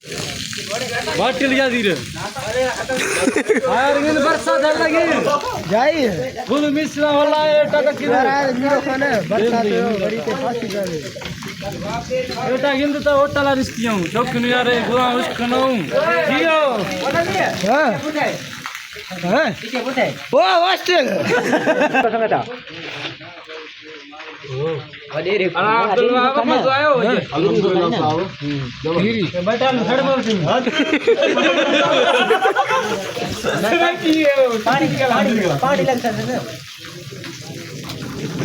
बाटली जा धीरे यार इन बरसात लगी जाई फुल मिश्रा वाला एटा का किधर यार मीरो खाने बरसात बड़ी के फांसी जावे एटा हिंद तो होटल रिस्तियों दोखन यार गुआ उसकनो जियो हां हां ओ हॉस्टल अरे रे अब्दुल वहाब मजा आयो अल्हम्दुलिल्लाह साहब धीरे बेटा न खड़ बोल तुम पानी लगता है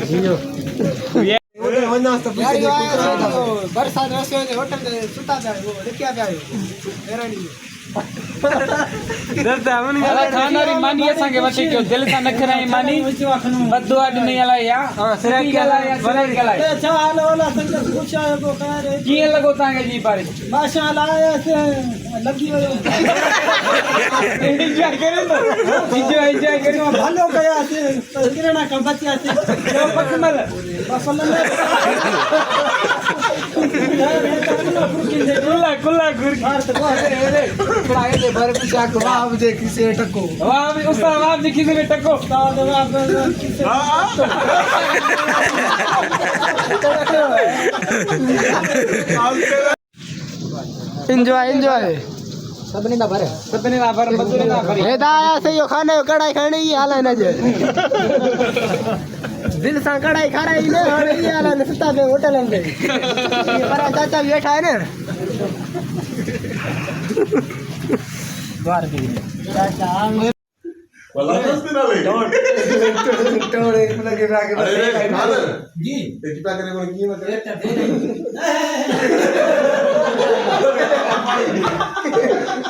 जियो बरसात रस्ते में होटल में सुता था वो क्या पे आयो हैरानी दर्द हमन गला खाना री मानी संगे वठी क्यों दिल सा नखरा मानी बद्दो आदि नहीं आला या हां सरे केला या सरे केला अच्छा हाल वाला संग पूछा है वो कह रहे की लगो तांगे जी बारिश माशाल्लाह ऐसे लगी हो एंजॉय करे तो एंजॉय करे भालो गया से किरणा का बच्चा से पकमल कुल्ला कुल्ला गुर भारत को पढ़ाई दे भर पूछा को आप देखी से टको वाह भी उस्ताद आप जी किसी में टको उस्ताद आप किसे एंजॉय एंजॉय सबने ना भरे मजदूरी ना भरी हे दाया से यो खाने कढ़ाई खाने ही हाल है ना जे दिल सा कढ़ाई खा रही ने हाल ही हाल है सुता पे होटल में ये बड़ा चाचा बैठा है ना द्वार पे चाचा वाला मस्ती ना ले टोड़े लगे आगे अरे खाना जी एक पे करे कोई की मत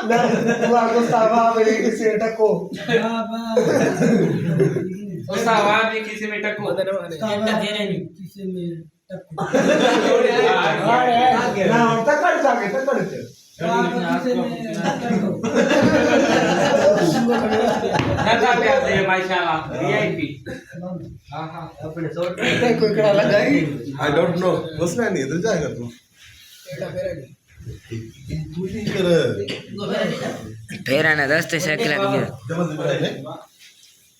ना तू आगो सावा बड़ी किसे टको उस्ताद आप जी किसी में टको सावा दे रहे नहीं किसे में टको ना तकड़ जाके तकड़ से दादा पे आते हैं माशाल्लाह वीआईपी हां हां अपने शॉर्ट पे कोई कड़ा लगाई आई डोंट नो उसमें नहीं इधर जाएगा तू एटा फेरा तू नहीं कर फेरा ना 10 से साइकिल आ गया जबल दे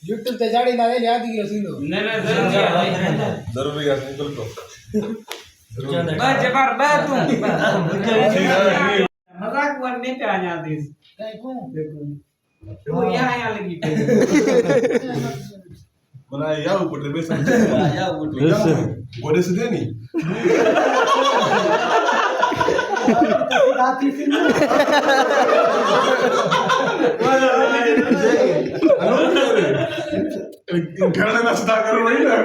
YouTube पे जाड़ी ना याद ही सीनो नहीं जरूरी है निकल तो बस जबर बे तू मजाक करने पे आ जाते देखो वो यहाँ लगी बना या ऊपर रे बेस या ऊपर बोले से देनी दाती से घर में नाश्ता करो वही ना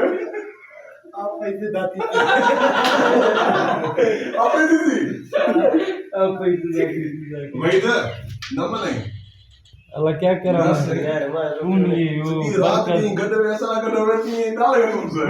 आप ऐसे दाती आप दीदी अब पैसे वही तो नंबर नहीं अल्लाह क्या कर रहा है यार वो रात में गड्ढे में ऐसा लगा रहा है कि डालेगा तुमसे